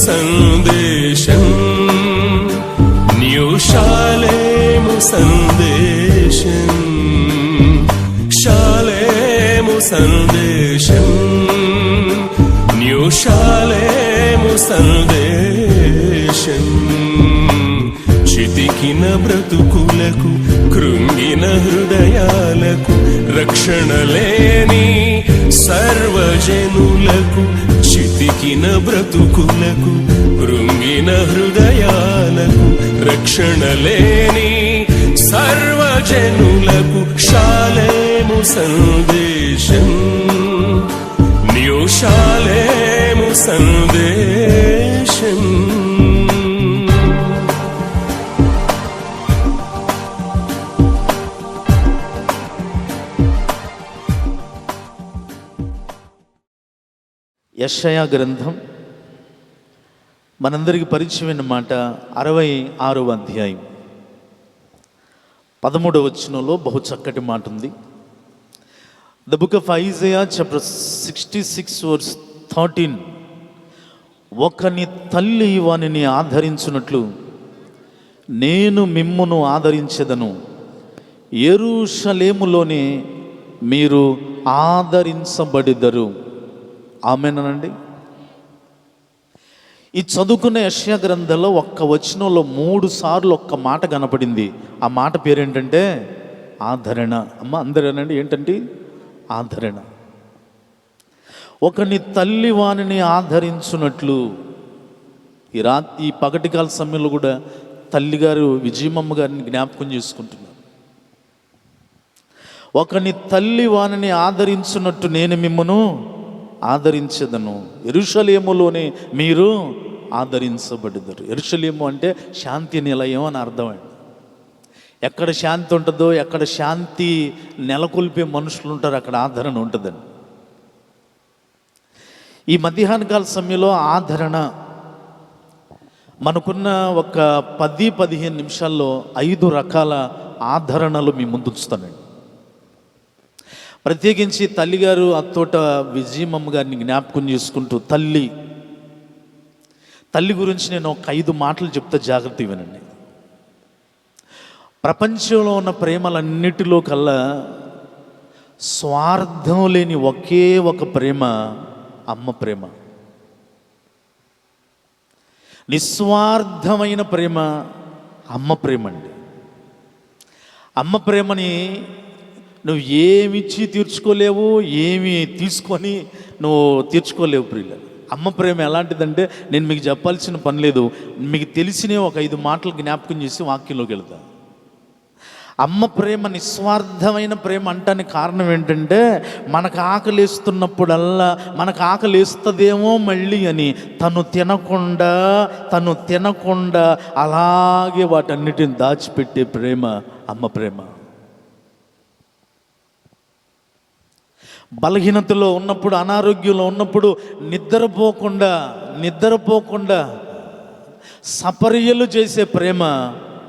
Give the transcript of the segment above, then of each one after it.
సందేశం న్యూ షాలేము సందేశం, షాలేము సందేశం, న్యూ షాలేము సందేశం. చితికిన బ్రతుకులకు, కృంగిన హృదయాలకు, రక్షణ లేని సర్వజనులకు, చితికిన బ్రతుకులకు, కృంగిన హృదయాలకు, రక్షణ లేని సర్వజనులకు షాలేము సందేశం, న్యూ షాలేము సందేశం. యెషయా గ్రంథం మనందరికీ పరిచయమైన మాట. 66వ అధ్యాయం 13వ వచనంలో బహు చక్కటి మాట ఉంది. The book of Isaiah chapter 66 verse 13. ఒకని తల్లి వానిని ఆదరించున్నట్లు నేను మిమ్మును ఆదరించెదను, యెరూషలేములోనే మీరు ఆదరించబడిదరు. ఆమేనండి. ఈ చదువుకున్న యెషయా గ్రంథంలో ఒక్క వచనంలో 3 సార్లు ఒక్క మాట కనపడింది. ఆ మాట పేరేంటంటే ఆదరణ. అమ్మ అందరేనండి, ఏంటంటే ఆదరణ. ఒకని తల్లి వానిని ఆదరించున్నట్లు. ఈ పగటికాల సమయంలో కూడా తల్లిగారు విజయమ్మ గారిని జ్ఞాపకం చేసుకుంటున్నారు. ఒకని తల్లి వానిని ఆదరించున్నట్టు నేను మిమ్మను ఆదరించదను, యెరూషలేములోనే మీరు ఆదరించబడిదరు. యెరూషలేము అంటే శాంతి నిలయం అని అర్థమండి. ఎక్కడ శాంతి ఉంటుందో, ఎక్కడ శాంతి నెలకొల్పే మనుషులు ఉంటారో అక్కడ ఆదరణ ఉంటుందండి. ఈ మధ్యాహ్నకాల సమయంలో ఆదరణ మనకున్న ఒక 10-15 నిమిషాల్లో 5 రకాల ఆదరణలు మీ ముందు ఉంచుతానండి. ప్రత్యేకించి తల్లిగారు అత్తోట విజయమ్మ గారిని జ్ఞాపకం చేసుకుంటూ తల్లి గురించి నేను ఒక 5 మాటలు చెప్తా, జాగ్రత్త వినండి. ప్రపంచంలో ఉన్న ప్రేమలన్నిటిలో కల్లా స్వార్థం లేని ఒకే ఒక ప్రేమ అమ్మ ప్రేమ. నిస్వార్థమైన ప్రేమ అమ్మ ప్రేమ అండి. అమ్మ ప్రేమని నువ్వు ఏమిచ్చి తీర్చుకోలేవు, ఏమి తీసుకొని నువ్వు తీర్చుకోలేవు ప్రియుల. అమ్మ ప్రేమ ఎలాంటిదంటే నేను మీకు చెప్పాల్సిన పని లేదు, మీకు తెలిసిన ఒక 5 మాటలు జ్ఞాపకం చేసి వాక్యంలోకి వెళ్తా. అమ్మ ప్రేమ నిస్వార్థమైన ప్రేమ అంటానికి కారణం ఏంటంటే మనకు ఆకలిస్తున్నప్పుడల్లా, మనకు ఆకలిస్తుందేమో మళ్ళీ అని తను తినకుండా అలాగే వాటన్నిటిని దాచిపెట్టే ప్రేమ అమ్మ ప్రేమ. బలహీనతలో ఉన్నప్పుడు, అనారోగ్యంలో ఉన్నప్పుడు నిద్రపోకుండా సపర్యలు చేసే ప్రేమ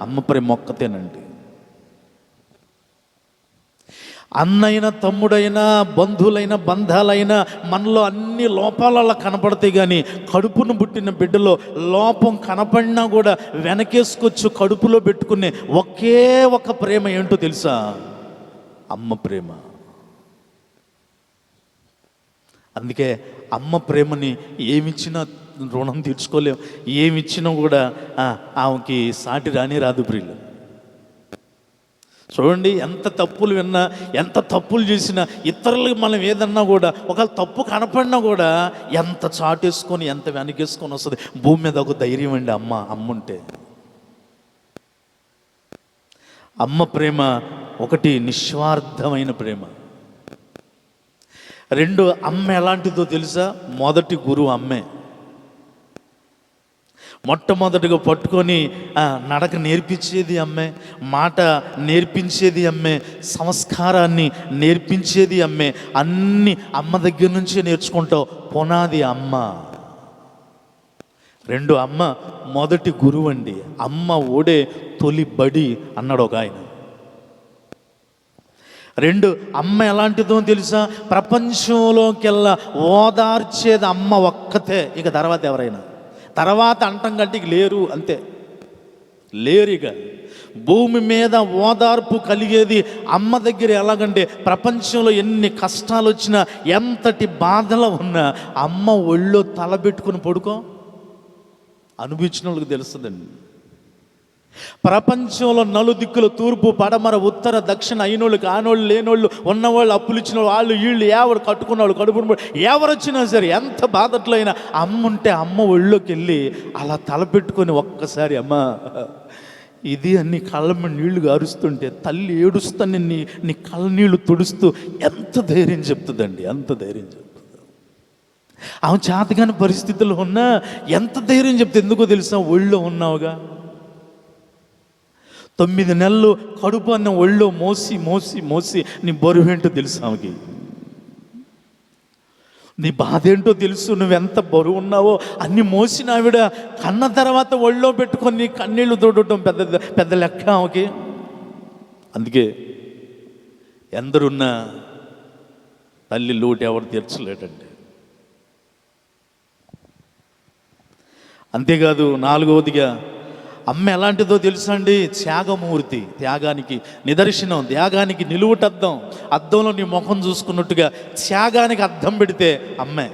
అమ్మ ప్రేమ ఒక్కతేనండి. అన్నైనా, తమ్ముడైనా, బంధువులైనా, బంధాలైనా మనలో అన్ని లోపాల కనపడతాయి. కానీ కడుపును పుట్టిన బిడ్డలో లోపం కనపడినా కూడా వెనకేసుకొచ్చు కడుపులో పెట్టుకునే ఒకే ఒక ప్రేమ ఏంటో తెలుసా? అమ్మ ప్రేమ. అందుకే అమ్మ ప్రేమని ఏమిచ్చినా రుణం తీర్చుకోలేము, ఏమిచ్చినా కూడా ఆమెకి సాటి రాదు ప్రియులు. చూడండి, ఎంత తప్పులు విన్నా, ఎంత తప్పులు చేసినా, ఇతరులకు మనం ఏదన్నా కూడా ఒకవేళ తప్పు కనపడినా కూడా ఎంత చాటేసుకొని, ఎంత వెనకేసుకొని వస్తుంది. భూమి మీద ఒక ధైర్యం అండి అమ్ముంటే. అమ్మ ప్రేమ ఒకటి నిస్వార్థమైన ప్రేమ, రెండు, అమ్మ ఎలాంటిదో తెలుసా? మొదటి గురువు అమ్మే. మొట్టమొదటిగా పట్టుకొని నడక నేర్పించేది అమ్మే, మాట నేర్పించేది అమ్మే, సంస్కారాన్ని నేర్పించేది అమ్మే. అన్నీ అమ్మ దగ్గర నుంచే నేర్చుకుంటావు. పునాది అమ్మ. రెండు, అమ్మ మొదటి గురువు అండి. అమ్మ ఓడే తొలి బడి అన్నాడు ఒక ఆయన. రెండు, అమ్మ ఎలాంటిదో తెలుసా? ప్రపంచంలోకెల్లా ఓదార్చేది అమ్మ ఒక్కతే. ఇక తర్వాత ఎవరైనా తర్వాత అంటం కంటే ఇక లేరు, అంతే, లేరు. ఇక భూమి మీద ఓదార్పు కలిగేది అమ్మ దగ్గర. ఎలాగంటే ప్రపంచంలో ఎన్ని కష్టాలు వచ్చినా, ఎంతటి బాధలు ఉన్నా అమ్మ ఒళ్ళో తలబెట్టుకుని పడుకో, అనుభవించిన వాళ్ళకి తెలుస్తుందండి. ప్రపంచంలో నలుదిక్కులు, తూర్పు పడమర ఉత్తర దక్షిణ, అయినోళ్ళు కానోళ్ళు లేనోళ్ళు, ఉన్నవాళ్ళు అప్పులు ఇచ్చిన వాళ్ళు వీళ్ళు, ఎవరు కట్టుకున్నవాళ్ళు కడుపున ఎవరు వచ్చినా సరే, ఎంత బాధట్లో అయినా అమ్మ ఉంటే అమ్మ ఒళ్ళోకి వెళ్ళి అలా తలపెట్టుకొని ఒక్కసారి అమ్మ ఇది అన్ని కళ్ళ మీద నీళ్లు గారుస్తుంటే తల్లి ఏడుస్తాను నీ కళ్ళ నీళ్లు తుడుస్తూ ఎంత ధైర్యం చెప్తుందండి, ఎంత ధైర్యం చెప్తుంది. ఆమె చేతగాని పరిస్థితుల్లో ఉన్నా ఎంత ధైర్యం చెప్తుంది. ఎందుకో తెలుసా? ఒళ్ళో ఉన్నావుగా. 9 నెలలు కడుపు అన్న ఒళ్ళో మోసి మోసి మోసి నీ బరువేంటో తెలుసు ఆమెకి, నీ బాధ ఏంటో తెలుసు. నువ్వెంత బరువు ఉన్నావో అన్ని మోసిన ఆవిడ కన్న తర్వాత ఒళ్ళో పెట్టుకొని కన్నీళ్లు తోడటం పెద్ద పెద్ద లెక్క ఆమెకి. అందుకే ఎందరున్నా తల్లి లోటు ఎవరు తీర్చలేటండి. అంతేకాదు, 4వదిగా అమ్మ ఎలాంటిదో తెలుసా అండి? త్యాగమూర్తి, త్యాగానికి నిదర్శనం, త్యాగానికి నిలువుటద్దం. అద్దంలో నీ ముఖం చూసుకున్నట్టుగా త్యాగానికి అద్దం పెడితే అమ్మే.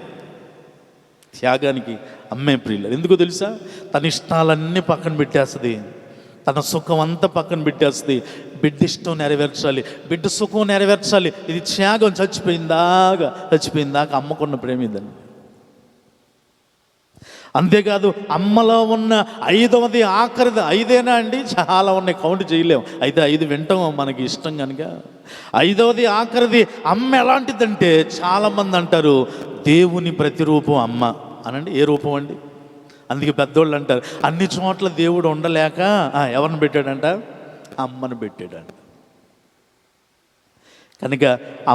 త్యాగానికి అమ్మే ప్రియులు. ఎందుకో తెలుసా? తన ఇష్టాలన్నీ పక్కన పెట్టేస్తుంది, తన సుఖం అంతా పక్కన పెట్టేస్తుంది. బిడ్డ ఇష్టం నెరవేర్చాలి, బిడ్డ సుఖం నెరవేర్చాలి. ఇది త్యాగం. చచ్చిపోయిందాక అమ్మకున్న ప్రేమ ఇదండి. అంతేకాదు, అమ్మలో ఉన్న 5వది ఆఖరిది 5ఏనా అండి? చాలా ఉన్నాయి, కౌంట్ చేయలేము. అయితే 5 వింటాం మనకి ఇష్టం కనుక. 5వది ఆఖరిది అమ్మ ఎలాంటిదంటే, చాలామంది అంటారు దేవుని ప్రతిరూపం అమ్మ అనండి. ఏ రూపం అండి? అందుకే పెద్దోళ్ళు అంటారు అన్ని చోట్ల దేవుడు ఉండలేక ఎవరిని పెట్టాడంట? అమ్మను పెట్టాడంట. కనుక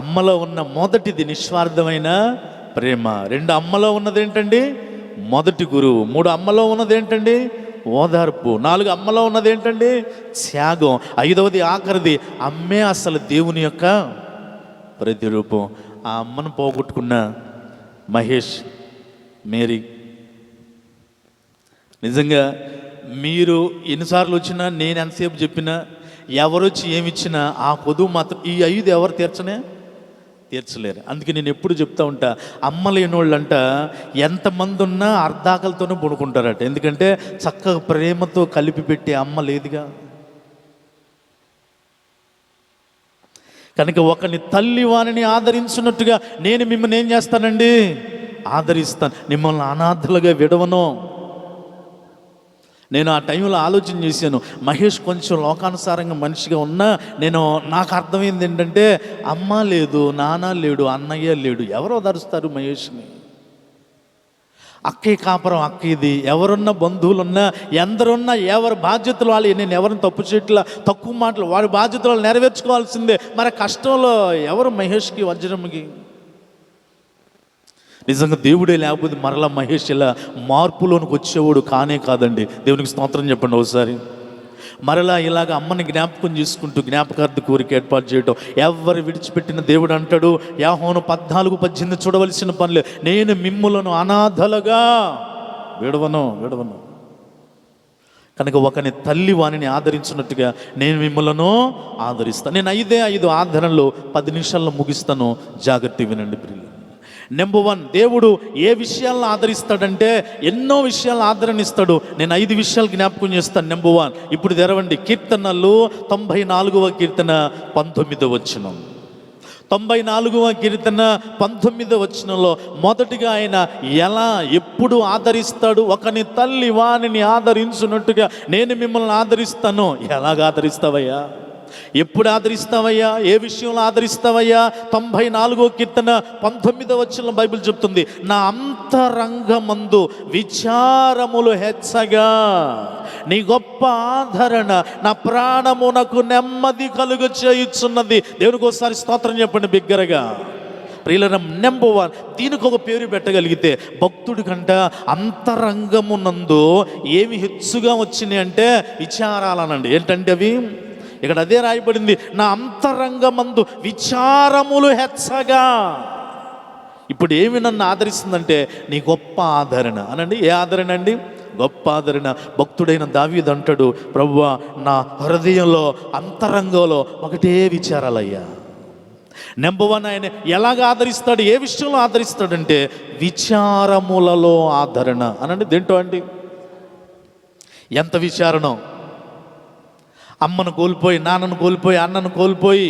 అమ్మలో ఉన్న మొదటిది నిస్వార్థమైన ప్రేమ. 2, అమ్మలో ఉన్నది ఏంటండి? మొదటి గురువు. 3, అమ్మలో ఉన్నది ఏంటండి? ఓదార్పు. 4, అమ్మలో ఉన్నది ఏంటండి? త్యాగం. 5వది ఆఖరిది అమ్మే అసలు దేవుని యొక్క ప్రతిరూపం. ఆ అమ్మను పోగొట్టుకున్న మహేష్, మేరీ, నిజంగా మీరు ఎన్నిసార్లు వచ్చినా, నేను ఎంతసేపు చెప్పినా, ఎవరొచ్చి ఏమిచ్చినా ఆ పొదువు మాత్రం ఈ 5 ఎవరు తీర్చలేరు. అందుకే నేను ఎప్పుడు చెప్తా ఉంటా, అమ్మ లేనోళ్ళంట ఎంతమంది ఉన్నా అర్ధాకలతోనే పడుకుంటారట. ఎందుకంటే చక్కగా ప్రేమతో కలిపి పెట్టే అమ్మ లేదుగా. కనుక ఒకని తల్లి వారిని ఆదరించినట్టుగా నేను మిమ్మల్ని ఏం చేస్తానండి? ఆదరిస్తాను. మిమ్మల్ని అనాథలుగా విడవను. నేను ఆ టైంలో ఆలోచన చేశాను, మహేష్ కొంచెం లోకానుసారంగా మనిషిగా ఉన్నా నాకు అర్థమైంది ఏంటంటే, అమ్మ లేదు, నాన్న లేడు, అన్నయ్య లేడు, ఎవరు ఓదారుస్తారు మహేష్ని? అక్కయ్య కాపురం అక్కయ్యది, ఎవరున్నా బంధువులున్నా ఎందరున్నా ఎవరి బాధ్యతలు వాళ్ళు. నేను ఎవరిని తప్పు చేయట్లా, తక్కువ మాటలు, వారి బాధ్యతలు నెరవేర్చుకోవాల్సిందే. మరి కష్టంలో ఎవరు మహేష్కి, వజ్రమ్మకి? నిజంగా దేవుడే లేకపోతే మరలా మహేష్ ఇలా మార్పులోనికి వచ్చేవాడు కాదండి. దేవునికి స్తోత్రం చెప్పండి ఒకసారి. మరలా ఇలాగ అమ్మని జ్ఞాపకం చేసుకుంటూ జ్ఞాపకార్థ కోరిక ఏర్పాటు చేయటం. ఎవరు విడిచిపెట్టిన దేవుడు అంటాడు, యోహాను 14:18 చూడవలసిన పనులే, నేను మిమ్ములను అనాథలుగా విడవను. కనుక ఒకని తల్లి వాణిని ఆదరించినట్టుగా నేను మిమ్మల్ని ఆదరిస్తాను. నేను 5 ఆదరణలో 10 నిమిషాల్లో ముగిస్తాను. జాగ్రత్త వినండి ప్రియులు. నెంబర్ 1, దేవుడు ఏ విషయాలను ఆదరిస్తాడంటే ఎన్నో విషయాలను ఆదరణిస్తాడు. నేను 5 విషయాలు జ్ఞాపకం చేస్తాను. నెంబర్ 1, ఇప్పుడు తెరవండి కీర్తనలు 94వ కీర్తన 19వ వచనం. 94వ కీర్తన 19వ వచనంలో మొదటిగా ఆయన ఎప్పుడు ఆదరిస్తాడు? ఒకని తల్లి వానిని ఆదరించున్నట్టుగా నేను మిమ్మల్ని ఆదరిస్తాను. ఎలాగ ఆదరిస్తావయ్యా? ఎప్పుడు ఆదరిస్తావయ్యా? ఏ విషయంలో ఆదరిస్తావయ్యా? 94వ కీర్తన 19వ వచనంలో బైబిల్ చెప్తుంది, నా అంతరంగమందు విచారములు హెచ్చగా నీ గొప్ప ఆదరణ నా ప్రాణమునకు నెమ్మది కలుగ చేయుచున్నది. దేవునికి ఒకసారి స్తోత్రం చెప్పండి బిగ్గరగా. ప్రియులైన నెంబర్ 1, దీనికి ఒక పేరు పెట్టగలిగితే భక్తుడి కంట అంతరంగమునందు ఏమి హెచ్చుగా వచ్చినాయి అంటే విచారాలనండి. ఏంటంటే అవి ఇక్కడ అదే రాయబడింది, నా అంతరంగమందు విచారములు హెచ్చగా. ఇప్పుడు ఏమి నన్ను ఆదరిస్తుందంటే నీ గొప్ప ఆదరణ అనండి. ఏ ఆదరణ అండి? గొప్ప ఆదరణ. భక్తుడైన దావీదు అంటాడు, ప్రభువా నా హృదయంలో అంతరంగంలో ఒకటే విచారాలయ్యా. నెంబర్ 1, ఆయన ఎలాగ ఆదరిస్తాడు? ఏ విషయంలో ఆదరిస్తాడంటే విచారములలో ఆదరణ అనండి. దేంటో అండి? ఎంత విచారణం! అమ్మను కోల్పోయి, నాన్నను కోల్పోయి, అన్నను కోల్పోయి,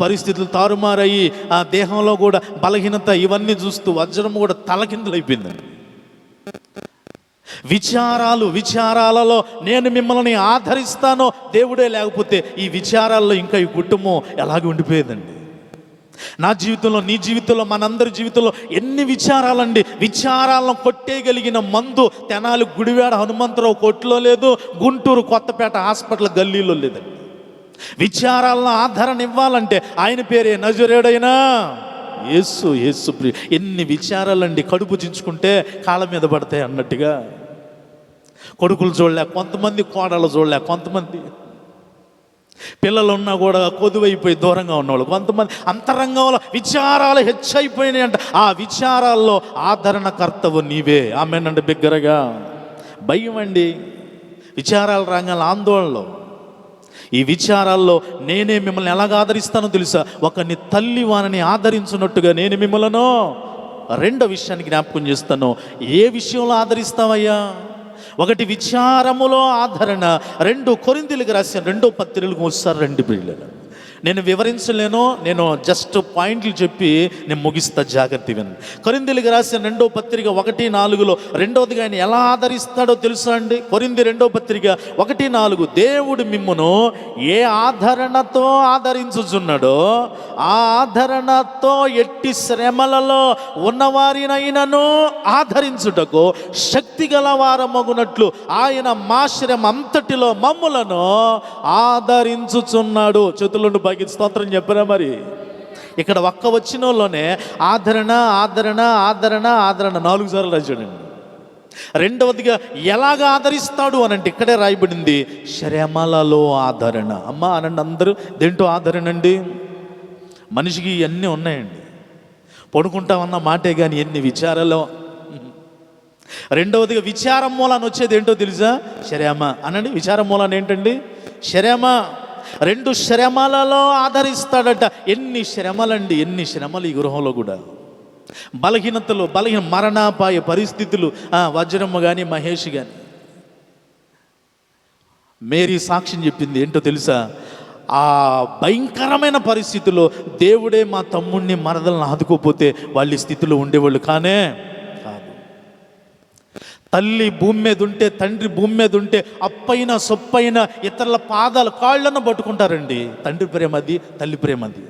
పరిస్థితులు తారుమారయ్యి, ఆ దేహంలో కూడా బలహీనత, ఇవన్నీ చూస్తూ వజ్రం కూడా తలకిందులైపోయిందండి. విచారాలలో నేను మిమ్మల్ని ఆదరిస్తానో దేవుడే, లేకపోతే ఈ విచారాల్లో ఇంకా ఈ కుటుంబం ఎలాగ ఉండిపోయేదండి. నా జీవితంలో, నీ జీవితంలో, మనందరి జీవితంలో ఎన్ని విచారాలండి. విచారాలను కొట్టేయగలిగిన మందు తెనాలి గుడివాడ హనుమంతరావు కొట్లో లేదు, గుంటూరు కొత్తపేట హాస్పిటల్ గల్లీలో లేదండి. విచారాలను ఆదరణ ఇవ్వాలంటే ఆయన పేరే నజరేయుడైన యేసు. యేసు ప్రియ. ఎన్ని విచారాలండి. కడుపు చించుకుంటే కాళ్ళ మీద పడతాయి అన్నట్టుగా. కొడుకులు చూడలే కొంతమంది, కోడలు చూడలే కొంతమంది, పిల్లలు ఉన్నా కూడా కొదువైపోయి దూరంగా ఉన్నవాళ్ళు కొంతమంది. అంతరంగంలో విచారాలు హెచ్చైపోయినాయి అంట. ఆ విచారాల్లో ఆదరణకర్తవు నీవే. ఆమేనండి బిగ్గరగా. భయం అండి, విచారాల రంగాల ఆందోళనలో. ఈ విచారాల్లో నేనే మిమ్మల్ని ఎలాగ ఆదరిస్తానో తెలుసా? ఒకని తల్లి వారిని ఆదరించున్నట్టుగా నేను మిమ్మల్ని రెండో విషయానికి జ్ఞాపకం చేస్తాను. ఏ విషయంలో ఆదరిస్తావయ్యా? ఒకటి విచారములో ఆదరణ, 2 కొరింథీయులకు రాసిన 2వ పత్రికలకు ఒకసారి రండి ప్రియులారా. నేను వివరించలేను, నేను జస్ట్ పాయింట్లు చెప్పి నేను ముగిస్తా, జాగ్రత్త వినండి. కొరింథీయులకు రాసిన 2వ పత్రిక 1:4 రెండవదిగా ఆయన ఎలా ఆదరిస్తాడో తెలుసా అండి? కొరింథీ 2వ పత్రిక 1:4, దేవుడు మిమ్మును ఏ ఆదరణతో ఆదరించుచున్నాడో ఆ ఆదరణతో ఎట్టి శ్రమలలో ఉన్నవారినైనను ఆదరించుటకు శక్తి గల వారమగునట్లు ఆయన మా శ్రమ అంతటిలో మమ్ములను ఆదరించుచున్నాడు. చేతులను బాగా స్తోత్రం చెప్పరా? మరి ఇక్కడ ఒక్క వచనంలోనే ఆదరణ ఆదరణ ఆదరణ ఆదరణ 4 సార్లు రాశాడండి. రెండవదిగా ఎలాగ ఆదరిస్తాడు అని అంటే ఇక్కడే రాయబడింది, శ్రమలలో ఆదరణ. అమ్మ అనండి అందరూ. దేంటో ఆదరణ అండి? మనిషికి ఇవన్నీ ఉన్నాయండి. పడుకుంటామన్న మాటే కానీ ఎన్ని విచారాలు. రెండవదిగా విచారం మూలాన్ని వచ్చేది ఏంటో తెలుసా? శ్రమ అనండి. విచారం మూలాన్ని ఏంటండి? శ్రమ. 2 శ్రమలలో ఆదరిస్తాడట. ఎన్ని శ్రమలండి, ఎన్ని శ్రమలు ఈ గృహంలో కూడా. బలహీనతలు, మరణాపాయ పరిస్థితులు. వజ్రమ్మ కానీ, మహేష్ కానీ. మేరీ సాక్ష్యం చెప్పింది ఏంటో తెలుసా? ఆ భయంకరమైన పరిస్థితుల్లో దేవుడే మా తమ్ముడిని, మరదలను ఆదుకోపోతే వాళ్ళ స్థితిలో ఉండేవాళ్ళు కానే కాదు. తల్లి భూమి మీద ఉంటే, తండ్రి భూమి మీద ఉంటే అప్పైన సొప్పైన ఇతరుల పాదాలు, కాళ్ళను పట్టుకుంటారండి. తండ్రి ప్రేమది, తల్లి ప్రేమది.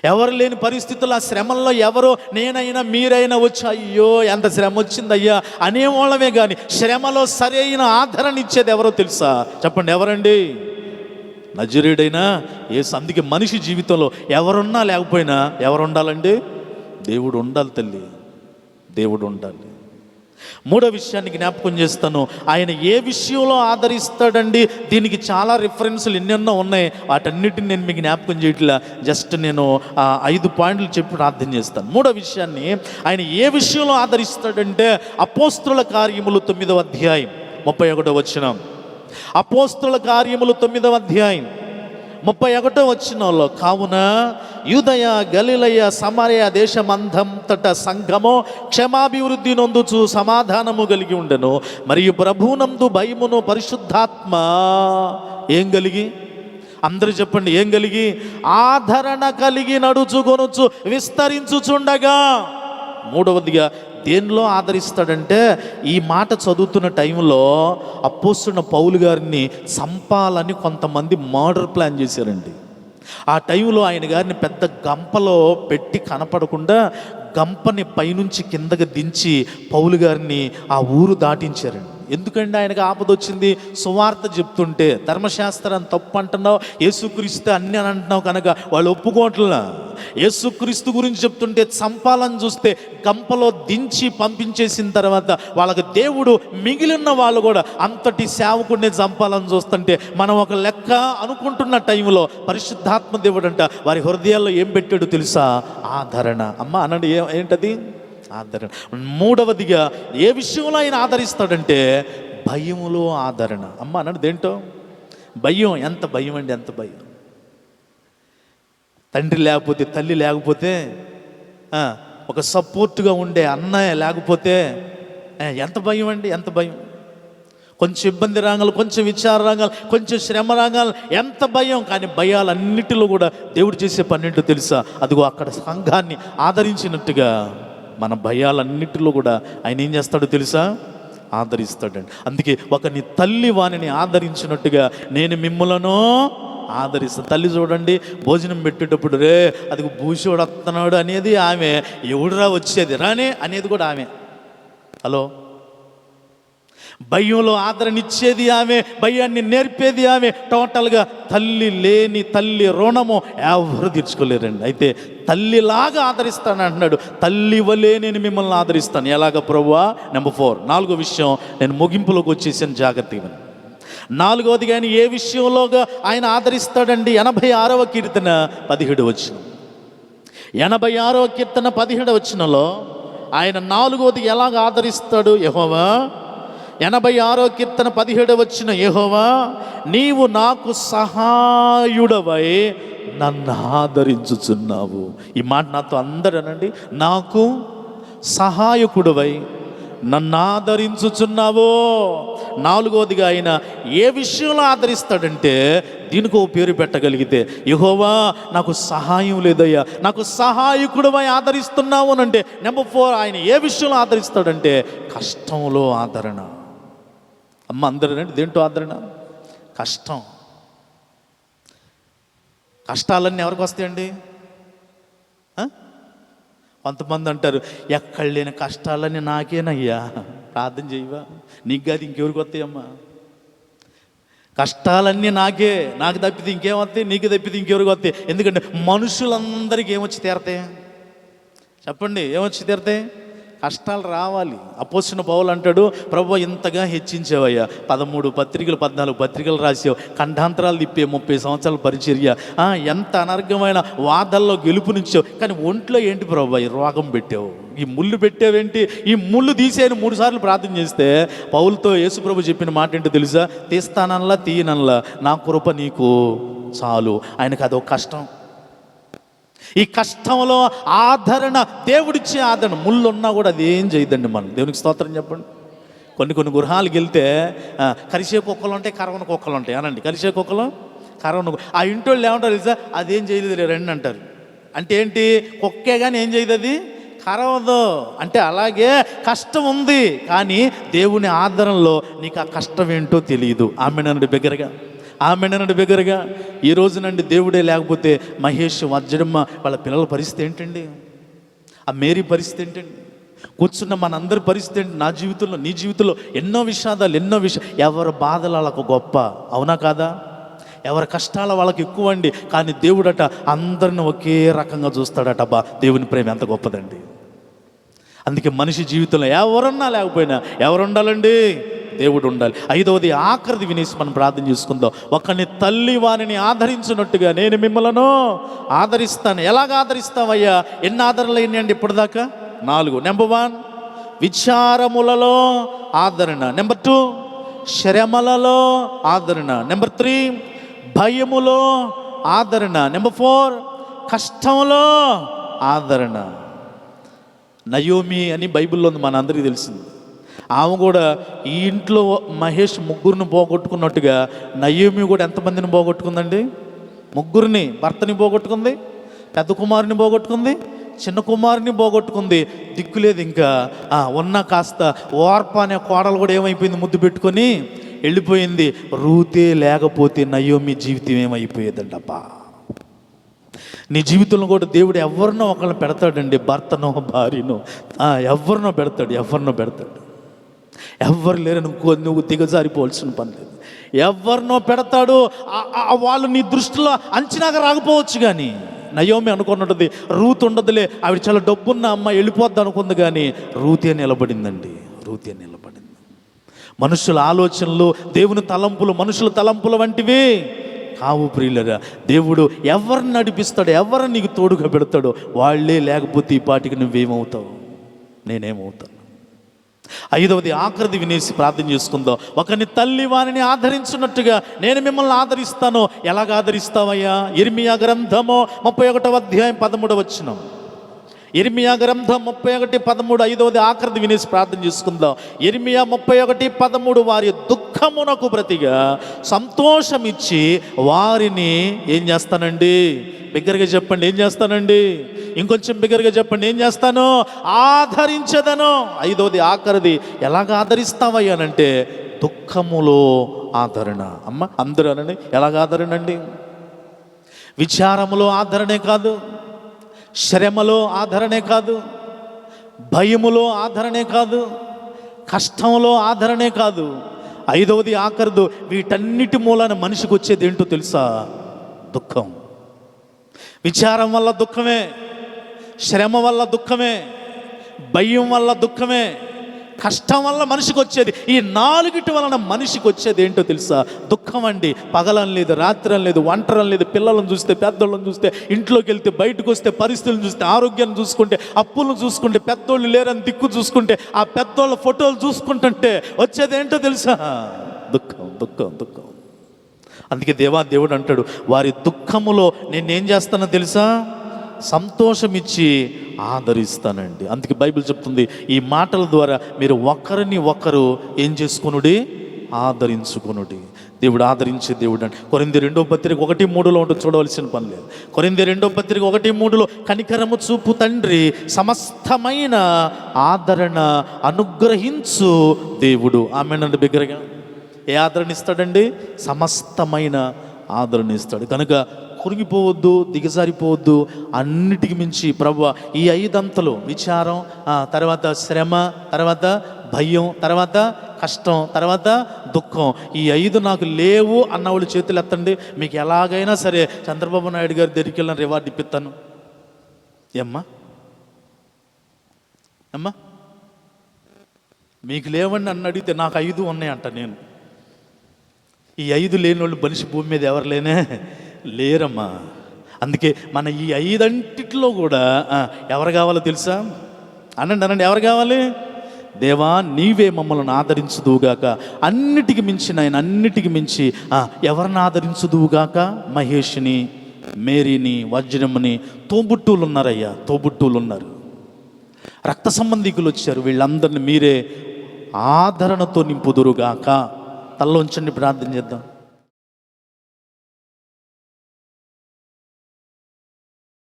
ఎవరు లేని పరిస్థితుల్లో ఆ శ్రమల్లో ఎవరో నేనైనా మీరైనా వచ్చి అయ్యో ఎంత శ్రమ వచ్చిందయ్యా అనేవాళ్ళమే కానీ శ్రమలో సరైన ఆదరణ ఇచ్చేది ఎవరో తెలుసా? చెప్పండి, ఎవరండి? నజరేయుడైనా యేసు. అందుకే మనిషి జీవితంలో ఎవరున్నా లేకపోయినా ఎవరు ఉండాలండి? దేవుడు ఉండాలి తల్లి, దేవుడు ఉండాలి. మూడో విషయాన్ని జ్ఞాపకం చేస్తాను. ఆయన ఏ విషయంలో ఆదరిస్తాడండి? దీనికి చాలా రిఫరెన్స్లు ఎన్నెన్నో ఉన్నాయి. వాటన్నిటిని నేను మీకు జ్ఞాపకం చేయట్లా. జస్ట్ నేను 5 పాయింట్లు చెప్పి ప్రార్థన చేస్తాను. మూడో విషయాన్ని ఆయన ఏ విషయంలో ఆదరిస్తాడంటే అపోస్తుల కార్యములు 9వ అధ్యాయం 31వ వచనం. అపోస్తుల కార్యములు 9వ అధ్యాయం 31వ వచనంలో, కావున యూదయ, గలిలయ, సమరయ దేశమందంతట సంఘము క్షమాభివృద్ధి నొందుచు సమాధానము కలిగి ఉండెను. మరియు ప్రభువునందు భయమును పరిశుద్ధాత్మ ఏం కలిగి? అందరూ చెప్పండి, ఏం కలిగి? ఆదరణ కలిగి నడుచుకొనుచు విస్తరించుచుండగా. మూడవదిగా దేనిలో ఆదరిస్తాడంటే, ఈ మాట చదువుతున్న టైంలో అపోస్తున్న పౌలు గారిని చంపాలని కొంతమంది మర్డర్ ప్లాన్ చేశారండి. ఆ టైంలో ఆయన గారిని పెద్ద గంపలో పెట్టి కనపడకుండా గంపని పైనుంచి కిందకి దించి పౌలు గారిని ఆ ఊరు దాటించారండి. ఎందుకంటే ఆయనకు ఆపద వచ్చింది. సువార్త చెప్తుంటే ధర్మశాస్త్రం తప్పు అంటున్నావు, యేసుక్రీస్తు అన్ని అని అంటున్నావు కనుక వాళ్ళు ఒప్పుకోవట్లా. యేసుక్రీస్తు గురించి చెప్తుంటే చంపాలని చూస్తే గంపలో దించి పంపించేసిన తర్వాత వాళ్ళకి దేవుడు మిగిలిన వాళ్ళు కూడా అంతటి సేవకుడిని చంపాలని చూస్తుంటే మనం ఒక లెక్క అనుకుంటున్న టైంలో పరిశుద్ధాత్మ దేవుడు అంట వారి హృదయాల్లో ఏం పెట్టాడు తెలుసా? ఆదరణ. అమ్మ అనండి, ఏంటది? ఆదరణ. మూడవదిగా ఏ విషయంలో ఆయన ఆదరిస్తాడంటే భయములో ఆదరణ. అమ్మ అన్నాడు దేంటో? భయం. ఎంత భయం అండి, ఎంత భయం! తండ్రి లేకపోతే, తల్లి లేకపోతే, ఒక సపోర్ట్గా ఉండే అన్నయ్య లేకపోతే ఎంత భయం అండి, ఎంత భయం! కొంచెం ఇబ్బంది రాగాలి, కొంచెం విచారం రాగాలి, కొంచెం శ్రమ రాగాలి, ఎంత భయం! కానీ భయాలన్నిటిలో కూడా దేవుడు చేసే పన్నెండు తెలుసా? అదిగో అక్కడ సంఘాన్ని ఆదరించినట్టుగా మన భయాలన్నిటిలో కూడా ఆయన ఏం చేస్తాడో తెలుసా? ఆదరిస్తాడండి. అందుకే ఒకని తల్లి వానిని ఆదరించినట్టుగా నేను మిమ్ములను ఆదరిస్తాను. తల్లి చూడండి, భోజనం పెట్టేటప్పుడు రే అదిగో భూషోడు వస్తున్నాడు అనేది ఆమె, ఎవడురా వచ్చేది రానే అనేది కూడా ఆమె. హలో, భయంలో ఆదరణిచ్చేది ఆమె, భయాన్ని నేర్పేది ఆమె. టోటల్గా తల్లి లేని తల్లి రుణము ఎవరు తీర్చుకోలేరండి. అయితే తల్లిలాగా ఆదరిస్తాను అంటున్నాడు. తల్లి వలే నేను మిమ్మల్ని ఆదరిస్తాను. ఎలాగ ప్రభువా? నెంబర్ 4, 4వ విషయం నేను ముగింపులోకి వచ్చేసాను, జాగ్రత్తగా. 4వది కానీ ఏ విషయంలోగా ఆయన ఆదరిస్తాడండి? 86వ కీర్తన 17వ వచనం. 86వ కీర్తన 17వ వచనంలో ఆయన 4వది ఎలాగ ఆదరిస్తాడు? యెహోవా 86వ కీర్తన 17వ వచనం, యెహోవా నీవు నాకు సహాయుడవై నన్ను ఆదరించుచున్నావు. ఈ మాట నాతో అందరూ అనండి, నాకు సహాయకుడవై నన్ను ఆదరించుచున్నావు. 4వదిగా ఆయన ఏ విషయంలో ఆదరిస్తాడంటే, దీనికి ఓ పేరు పెట్టగలిగితే, యెహోవా నాకు సహాయం లేదయ్యా, నాకు సహాయకుడవై ఆదరిస్తున్నావు అనంటే. నెంబర్ 4 ఆయన ఏ విషయంలో ఆదరిస్తాడంటే కష్టంలో ఆదరణ. అమ్మ అందరూ దేంటో ఆదరణ? కష్టం. కష్టాలన్నీ ఎవరికి వస్తాయండి? కొంతమంది అంటారు, ఎక్కడ లేని కష్టాలన్నీ నాకేనయ్యా, ప్రార్థన చేయవా? నీకు కాదు ఇంకెవరికి వస్తాయమ్మా? కష్టాలన్నీ నాకు తప్పితే ఇంకేమొస్తాయి? నీకు తప్పితే ఇంకెవరికి వస్తాయి? ఎందుకంటే మనుషులందరికీ ఏమొచ్చి తీరతాయి? చెప్పండి, ఏమొచ్చి తీరతాయి? కష్టాలు రావాలి. అపోస్తలుడైన పౌలు అంటాడు, ప్రభువా ఇంతగా హెచ్చించావయ్యా, 13 పత్రికలు 14 పత్రికలు రాసావు, ఖండాంతరాలు తిప్పే 30 సంవత్సరాల పరిచర్య, ఎంత అనర్ఘమైన వాదల్లో గెలుపునిచ్చావు, కానీ ఒంట్లో ఏంటి ప్రభువా ఈ రోగం పెట్టావు, ఈ ముళ్ళు పెట్టావేంటి, ఈ ముళ్ళు తీసేయని 3 సార్లు ప్రార్థన చేస్తే పౌలుతో యేసుప్రభు చెప్పిన మాట ఏంటో తెలుసా? తీస్తానల్లా తీయనల్లా నా కృప నీకు చాలు. ఆయనకు అదొక కష్టం. ఈ కష్టంలో ఆదరణ, దేవుడిచ్చే ఆదరణ. ముళ్ళు ఉన్నా కూడా అది ఏం చేయదండి. మనం దేవునికి స్తోత్రం చెప్పండి. కొన్ని గృహాలకు వెళ్తే కరిసే కుక్కలు ఉంటాయి, కరవన కుక్కలు ఉంటాయి అనండి. కరిసే కుక్కలు, కరవన. ఆ ఇంటోళ్ళు ఏమంటారు తెలుసా? అదేం చేయలేదు రండి అంటారు. అంటే ఏంటి? కుక్కే కానీ ఏం చేయదు, అది కరవదు. అంటే అలాగే కష్టం ఉంది, కానీ దేవుని ఆదరణలో నీకు ఆ కష్టం ఏంటో తెలియదు. ఆమెనండి బిగ్గరగా. ఈ రోజునండి దేవుడే లేకపోతే మహేష్, వజ్రమ్మ వాళ్ళ పిల్లల పరిస్థితి ఏంటండి? ఆ మేరీ పరిస్థితి ఏంటండి? కూర్చున్న మనందరి పరిస్థితి ఏంటి? నా జీవితంలో, నీ జీవితంలో ఎన్నో విషాదాలు, ఎవరి బాధలు వాళ్ళకు గొప్ప, అవునా కాదా? ఎవరి కష్టాల వాళ్ళకి ఎక్కువ అండి. కానీ దేవుడట అందరిని ఒకే రకంగా చూస్తాడట. దేవుని ప్రేమ ఎంత గొప్పదండి. అందుకే మనిషి జీవితంలో ఎవరన్నా లేకపోయినా ఎవరు ఉండాలండి? దేవుడు ఉండాలి. 5వది ఆఖరిది వినేసి మనం ప్రార్థన చేసుకుందాం. ఒకని తల్లి వానిని ఆదరించినట్టుగా నేను మిమ్మలను ఆదరిస్తాను. ఎలాగ ఆదరిస్తావయ్యా? ఎన్ని ఆదరణలు అయినాయండి ఇప్పటిదాకా? 4. నెంబర్ 1 విచారములలో ఆదరణ. నెంబర్ 2 శ్రమలలో ఆదరణ. నెంబర్ 3 భయములో ఆదరణ. నెంబర్ 4 కష్టంలో ఆదరణ. నయోమి అని బైబిల్లో ఉంది, మన అందరికీ తెలిసింది. ఆమె కూడా ఈ ఇంట్లో మహేష్ 3 పోగొట్టుకున్నట్టుగా నయోమి కూడా ఎంతమందిని పోగొట్టుకుందండి? 3. భర్తని పోగొట్టుకుంది, పెద్ద కుమారుని పోగొట్టుకుంది, చిన్న కుమారుని పోగొట్టుకుంది, దిక్కులేదు ఇంకా. ఉన్న కాస్త ఓర్ప అనే కోడలు కూడా ఏమైపోయింది, ముద్దు పెట్టుకొని వెళ్ళిపోయింది. రూతే లేకపోతే నయోమి జీవితం ఏమైపోయేదండబ్బా. నీ జీవితంలో కూడా దేవుడు ఎవరినో ఒకళ్ళని పెడతాడండి, భర్తనో భార్యనో, ఎవరినో పెడతాడు. ఎవరు లేరు నువ్వు దిగజారిపోవాల్సిన పని లేదు. ఎవరినో పెడతాడు. వాళ్ళు నీ దృష్టిలో అంచనాగా రాకపోవచ్చు, కానీ నయోమి అనుకున్నది రూత్ ఉండదులే, ఆవిడ చాలా డబ్బున్న అమ్మ, వెళ్ళిపోద్ది అనుకుంది. కానీ రూతే నిలబడిందండి, రూతే నిలబడింది. మనుషుల ఆలోచనలు దేవుని తలంపులు మనుషుల తలంపుల వంటివి కావు ప్రియులరా. దేవుడు ఎవరిని నడిపిస్తాడో, ఎవరిని నీకు తోడుగా పెడతాడో వాళ్ళే లేకపోతే ఈ పాటికి నువ్వేమవుతావు, నేనేమవుతాను. ఐదవది ఆఖరిది వినేసి ప్రార్థన చేసుకుందాం. ఒకని తల్లి వారిని ఆదరించున్నట్టుగా నేను మిమ్మల్ని ఆదరిస్తాను. ఎలాగ ఆదరిస్తావయ్యా? ఇర్మియా గ్రంథము 31వ అధ్యాయం 13వ వచనం. ఇర్మియా గ్రంథం 31:13. ఐదవది ఆఖరిది వినేసి ప్రార్థన చేసుకుందాం. ఇర్మియా 31:13. వారి దుఃఖమునకు ప్రతిగా సంతోషమిచ్చి వారిని ఏం చేస్తానండి? బిగ్గరగా చెప్పండి, ఏం చేస్తానండి? ఇంకొంచెం బిగ్గరగా చెప్పండి, ఏం చేస్తాను? ఆదరించదను. ఐదవది ఆఖరిది ఎలాగ ఆదరిస్తావయ్యానంటే దుఃఖములో ఆదరణ. అమ్మ అందరూ అనండి, ఎలాగ ఆదరణ అండి? విచారములో ఆదరణే కాదు, శ్రమలో ఆదరణే కాదు, భయములో ఆదరణే కాదు, కష్టంలో ఆదరణే కాదు. ఐదవది ఆఖరిదు. వీటన్నిటి మూలాన మనిషికి వచ్చేది ఏంటో తెలుసా? దుఃఖం. విచారం వల్ల దుఃఖమే, శ్రమ వల్ల దుఃఖమే, భయం వల్ల దుఃఖమే, కష్టం వల్ల మనిషికి వచ్చేది. ఈ నాలుగిటి వలన మనిషికి వచ్చేది ఏంటో తెలుసా? దుఃఖం అండి. పగలని లేదు, రాత్రి లేదు, ఒంటరం లేదు, పిల్లలను చూస్తే, పెద్దోళ్ళని చూస్తే, ఇంట్లోకి వెళ్తే, బయటకు వస్తే, పరిస్థితులను చూస్తే, ఆరోగ్యాన్ని చూసుకుంటే, అప్పులను చూసుకుంటే, పెద్దోళ్ళు లేరని దిక్కు చూసుకుంటే, ఆ పెద్దోళ్ళ ఫోటోలు చూసుకుంటుంటే వచ్చేది ఏంటో తెలుసా? దుఃఖం, దుఃఖం, దుఃఖం. అందుకే దేవుడు అంటాడు, వారి దుఃఖములో నేనేం చేస్తానో తెలుసా? సంతోషమిచ్చి ఆదరిస్తానండి. అందుకే బైబిల్ చెప్తుంది, ఈ మాటల ద్వారా మీరు ఒకరిని ఒకరు ఏం చేసుకొనుడి? ఆదరించుకొనుడి. దేవుడు ఆదరించే దేవుడు అండి. కొరింథీ 2:1-3 ఉంటుంది, చూడవలసిన పని లేదు. కొరింథీ 2:1-3 కనికరము చూపు తండ్రి సమస్తమైన ఆదరణ అనుగ్రహించు దేవుడు. ఆమేనండి బిగ్గరగా. ఏ ఆదరణ ఇస్తాడండి? సమస్తమైన ఆదరణ ఇస్తాడు. కనుక కురిగిపోవద్దు, దిగజారిపోవద్దు. అన్నిటికి మించి ప్రభువా ఈ 5 అంతలు, విచారం, తర్వాత శ్రమ, తర్వాత భయం, తర్వాత కష్టం, తర్వాత దుఃఖం, ఈ 5 నాకు లేవు అన్నవాళ్ళు చేతులు ఎత్తండి. మీకు ఎలాగైనా సరే చంద్రబాబు నాయుడు గారి దగ్గరికి వెళ్ళిన రివార్డు ఇప్పిస్తాను. అమ్మా మీకు లేవండి నన్ను అడిగితే నాకు 5 ఉన్నాయంట. నేను ఈ 5 లేని వాళ్ళు మనిషి భూమి మీద ఎవరు లేరమ్మా. అందుకే మన ఈ 5 కూడా ఎవరు కావాలో తెలుసా? అనండి, ఎవరు కావాలి? దేవా నీవే మమ్మల్ని ఆదరించుదువుగాక. అన్నిటికి మించి నాయన, అన్నిటికి మించి ఎవరిని ఆదరించుదువుగాక? మహేష్ని, మేరీని, వజ్రముని, తోబుట్టువులు ఉన్నారయ్యా, తోబుట్టువులు ఉన్నారు, రక్త సంబంధికులు వచ్చారు. వీళ్ళందరినీ మీరే ఆదరణతో నింపుదురుగాక. తల్లోంచండి, ప్రార్థన చేద్దాం.